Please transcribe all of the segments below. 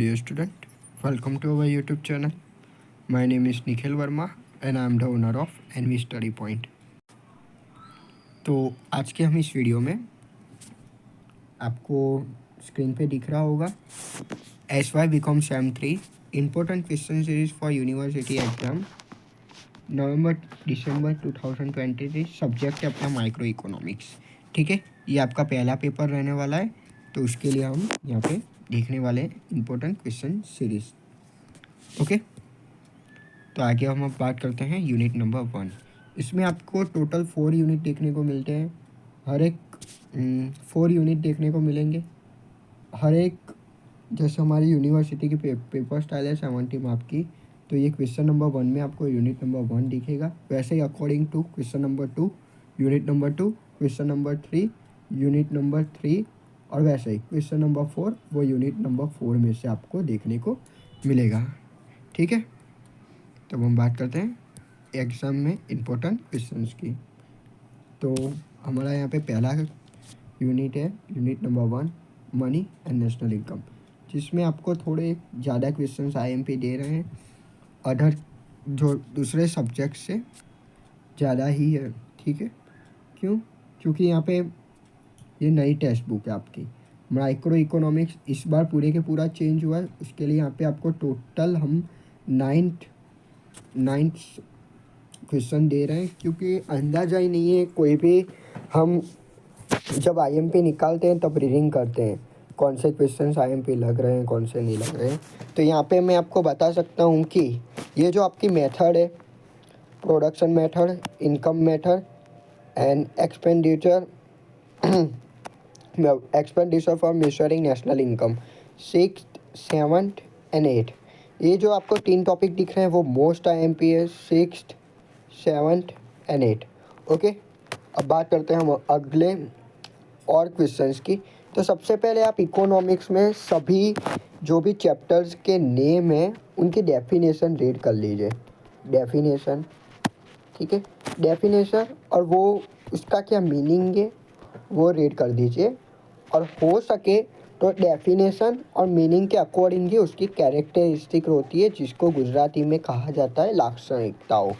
dear student. Welcome to our YouTube channel. My name is Nikhil Verma and I am the owner of NV Study Point. तो आज के हम इस video में आपको screen पे दिख रहा होगा SY BCom SEM 3 important question series for university exam November December 2023। Subject है अपना माइक्रो इकोनॉमिक्स। ठीक है, ये आपका पहला पेपर रहने वाला है, तो उसके लिए हम यहाँ पे देखने वाले हैं इम्पोर्टेंट क्वेश्चन सीरीज। ओके, तो आगे हम अब बात करते हैं यूनिट नंबर 1। इसमें आपको टोटल 4 यूनिट देखने को मिलते हैं। हर एक 4 यूनिट देखने को मिलेंगे। हर एक जैसे हमारी यूनिवर्सिटी की पेपर स्टाइल है 70 मार्क की, तो ये क्वेश्चन नंबर 1 में आपको यूनिट नंबर 1 दिखेगा। वैसे ही according to question number 2 unit number 2, question number 3 unit number 3, और वैसे ही क्वेश्चन नंबर 4 वो यूनिट नंबर 4 में से आपको देखने को मिलेगा। ठीक है, तो हम बात करते हैं एग्ज़ाम में इम्पोर्टेंट क्वेश्चंस की। तो हमारा यहाँ पे पहला यूनिट है unit number 1 money and national income, जिसमें आपको थोड़े ज़्यादा क्वेश्चंस IMP दे रहे हैं, अदर जो दूसरे सब्जेक्ट से ज़्यादा ही है। ठीक है, क्यों? क्योंकि यहाँ पे ये नई टेक्स्ट बुक है आपकी। माइक्रो इकोनॉमिक्स इस बार पूरे के पूरा चेंज हुआ है, उसके लिए यहाँ पे आपको टोटल हम 9 क्वेश्चन दे रहे हैं, क्योंकि अंदाज़ा ही नहीं है कोई भी। हम जब IMP निकालते हैं तब रीडिंग करते हैं कौन से क्वेश्चंस IMP लग रहे हैं, कौन से नहीं लग रहे हैं। तो यहाँ पे मैं आपको बता सकता हूँ कि ये जो आपकी मेथड है, production method, income method and expenditure for measuring national income 6th, 7th and 8th, ये जो आपको 3 टॉपिक दिख रहे हैं वो मोस्ट IMP है 6th, 7th and 8th। Okay, अब बात करते हैं हम अगले और क्वेश्चंस की। तो सबसे पहले आप इकोनॉमिक्स में सभी जो भी चैप्टर्स के नेम हैं उनकी डेफिनेशन रीड कर लीजिए। डेफिनेशन, ठीक है, डेफिनेशन और वो उसका क्या मीनिंग है वो रीड कर दीजिए, और हो सके तो डेफिनेशन और मीनिंग के अकॉर्डिंग ही उसकी कैरेक्टरिस्टिक होती है, जिसको गुजराती में कहा जाता है लाक्षणिकताओं।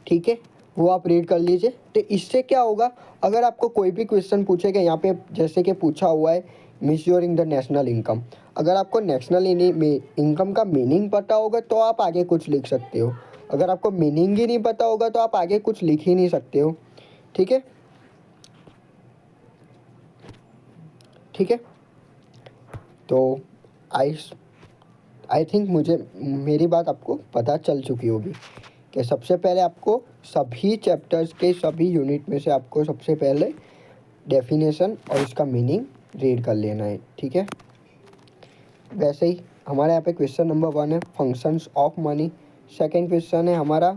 ठीक है, वो आप रीड कर लीजिए। तो इससे क्या होगा, अगर आपको कोई भी क्वेश्चन पूछेगा, यहाँ पे जैसे कि पूछा हुआ है मेजरिंग द नेशनल इनकम, अगर आपको नेशनल इनकम का मीनिंग पता होगा तो आप आगे कुछ लिख सकते हो। अगर आपको मीनिंग ही नहीं पता होगा तो आप आगे कुछ लिख ही नहीं सकते हो। ठीक है, ठीक है, तो आई थिंक मेरी बात आपको पता चल चुकी होगी कि सबसे पहले आपको सभी चैप्टर्स के सभी यूनिट में से आपको सबसे पहले डेफिनेशन और उसका मीनिंग रीड कर लेना है। ठीक है, वैसे ही हमारे यहाँ पे क्वेश्चन नंबर 1 है functions of money, second question है हमारा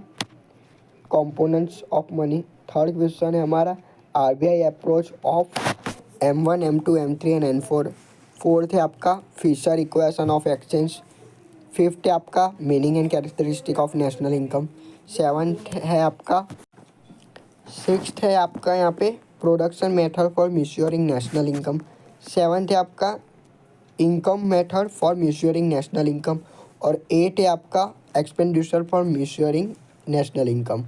components of money, third question है हमारा RBI approach of M1, M2, M3 and N4, fourth है आपका Fisher equation of exchange, fifth है आपका meaning and characteristic of national income, seventh है आपका, सिक्स्थ है आपका यहाँ पे production method for measuring national income, seventh है आपका income method for measuring national income, और 8 है आपका expenditure for measuring national income,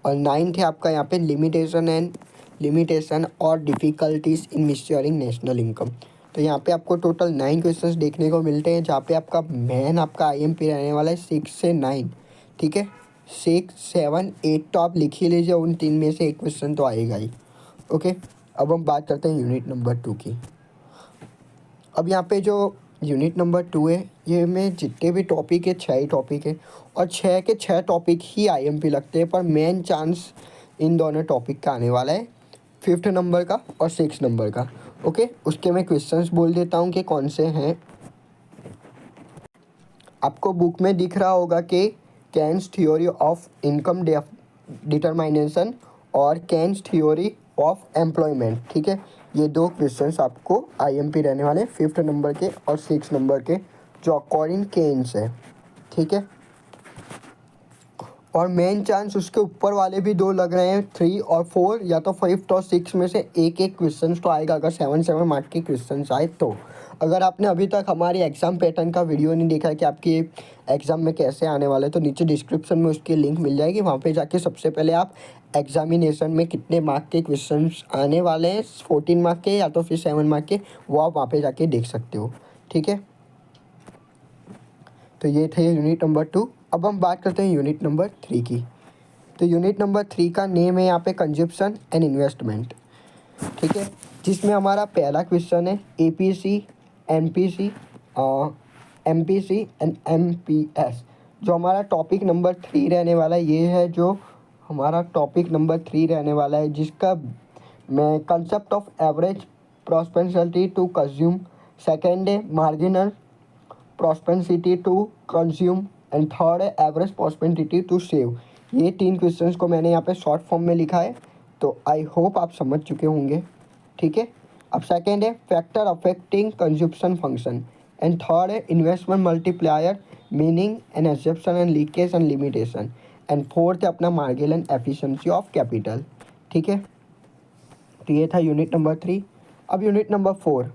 और 9th है आपका यहाँ पे लिमिटेशन और डिफ़िकल्टीज इन मेजरिंग नेशनल इनकम। तो यहाँ पे आपको टोटल 9 क्वेश्चंस देखने को मिलते हैं, जहाँ पे आपका मेन आपका IMP रहने वाला है 6 से 9। ठीक है, 6, 7, 8 तो आप लिख ही लीजिए, उन 3 में से एक क्वेश्चन तो आएगा ही। ओके, अब हम बात करते हैं यूनिट नंबर 2 की। अब यहाँ पे जो यूनिट नंबर 2 है, ये में जितने भी टॉपिक है 6 ही टॉपिक है, और 6 के 6 टॉपिक ही IMP लगते हैं, पर मेन चांस इन दोनों टॉपिक का आने वाला है 5th नंबर का और 6th नंबर का। ओके, उसके मैं क्वेश्चंस बोल देता हूँ कि कौन से हैं। आपको बुक में दिख रहा होगा कि Keynes theory of income determination और केन्स थ्योरी ऑफ एम्प्लॉयमेंट। ठीक है, ये 2 क्वेश्चंस आपको IMP रहने वाले 5th नंबर के और 6th नंबर के, जो अकॉर्डिंग केन्स है। ठीक है, और मेन चांस उसके ऊपर वाले भी 2 लग रहे हैं, 3 और 4, या तो 5 और 6 में से एक एक क्वेश्चन तो आएगा, अगर 7 मार्क के क्वेश्चन आए तो। अगर आपने अभी तक हमारी एग्ज़ाम पैटर्न का वीडियो नहीं देखा है कि आपकी एग्ज़ाम में कैसे आने वाले, तो नीचे डिस्क्रिप्शन में उसकी लिंक मिल जाएगी। वहाँ पे जाके सबसे पहले आप एग्जामिनेशन में कितने मार्क के क्वेश्चन आने वाले हैं, 14 मार्क के या तो फिर 7 मार्क के, वो आप वहाँ पे जाके देख सकते हो। ठीक है, तो ये थे यूनिट नंबर 2। अब हम बात करते हैं यूनिट नंबर 3 की। तो यूनिट नंबर 3 का नेम है यहाँ पे कंजप्शन एंड इन्वेस्टमेंट। ठीक है, जिसमें हमारा पहला क्वेश्चन है APC, NPC, MPC and MPS. जो हमारा टॉपिक नंबर 3 रहने वाला है, ये है जो हमारा टॉपिक नंबर 3 रहने वाला है, जिसका मैं concept of average prosperity to consume, second है marginal prosperity to consume and third है एवरेज प्रॉस्पेरिटी टू सेव। ये 3 क्वेश्चंस को मैंने यहाँ पे शॉर्ट फॉर्म में लिखा है, तो आई होप आप समझ चुके होंगे। ठीक है, अब सेकेंड है factor affecting consumption function and third है investment multiplier meaning and absorption and leakage and limitation and fourth है अपना मार्जिनल एफिशिएंसी ऑफ कैपिटल। ठीक है, तो ये था यूनिट नंबर 3। अब यूनिट नंबर 4,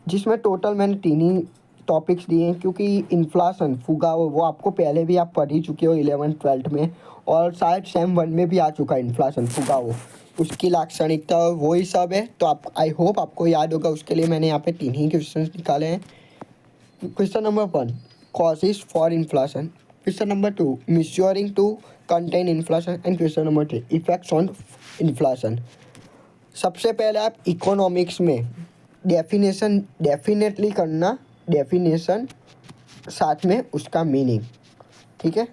जिसमें टोटल मैंने 3 ही टॉपिक्स दिए हैं, क्योंकि इन्फ्लाशन फुगाओ वो आपको पहले भी आप पढ़ ही चुके हो 11th-12th में, और शायद सेम 1 में भी आ चुका है इन्फ्लाशन फुगाओ, उसकी लाक्षणिकता वही सब है। तो आप आई होप आपको याद होगा, उसके लिए मैंने यहाँ पे 3 ही क्वेश्चन निकाले हैं। Question number 1 causes for inflation, question number 2 measuring to contain inflation and question number 3 effects on inflation. सबसे पहले आप इकोनॉमिक्स में डेफिनेशन डेफिनेटली करना, डेफिनेशन साथ में उसका मीनिंग। ठीक है,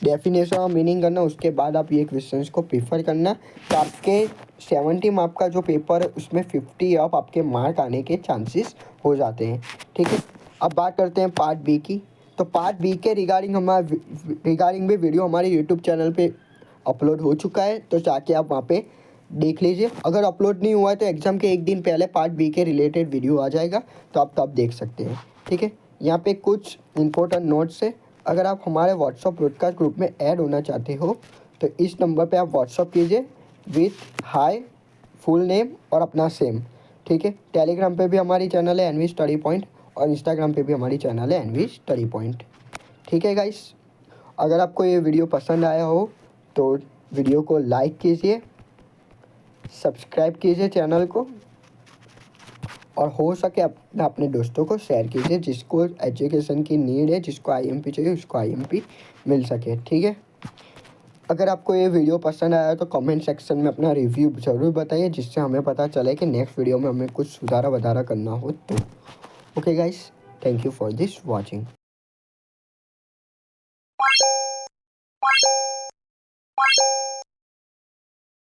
डेफिनेशन और मीनिंग करना, उसके बाद आप ये क्वेश्चंस को प्रीफर करना। तो आपके 70 मार्क का जो पेपर है उसमें 50 अप आपके मार्क आने के चांसेस हो जाते हैं। ठीक है, अब बात करते हैं पार्ट बी की। तो पार्ट बी के रिगार्डिंग भी वीडियो हमारे यूट्यूब चैनल पे अपलोड हो चुका है, तो जाके आप वहाँ पे देख लीजिए। अगर अपलोड नहीं हुआ है तो एग्ज़ाम के एक दिन पहले पार्ट बी के रिलेटेड वीडियो आ जाएगा, तो आप तब देख सकते हैं। ठीक है, यहाँ पे कुछ इंपॉर्टेंट नोट्स है। अगर आप हमारे व्हाट्सअप ब्रॉडकास्ट ग्रुप में ऐड होना चाहते हो तो इस नंबर पे आप व्हाट्सअप कीजिए विथ हाय, फुल नेम और अपना सेम। ठीक है, टेलीग्राम पे भी हमारी चैनल है एनवी स्टडी पॉइंट, और इंस्टाग्राम पे भी हमारी चैनल है एनवी स्टडी पॉइंट। ठीक है गाइस, अगर आपको ये वीडियो पसंद आया हो तो वीडियो को लाइक कीजिए, सब्सक्राइब कीजिए चैनल को, और हो सके अपने दोस्तों को शेयर कीजिए, जिसको एजुकेशन की नीड है, जिसको आईएमपी चाहिए उसको आईएमपी मिल सके। ठीक है, अगर आपको ये वीडियो पसंद आया तो कमेंट सेक्शन में अपना रिव्यू ज़रूर बताइए, जिससे हमें पता चले कि नेक्स्ट वीडियो में हमें कुछ सुधारा वधारा करना हो तो। Okay guys, thank you for this watching.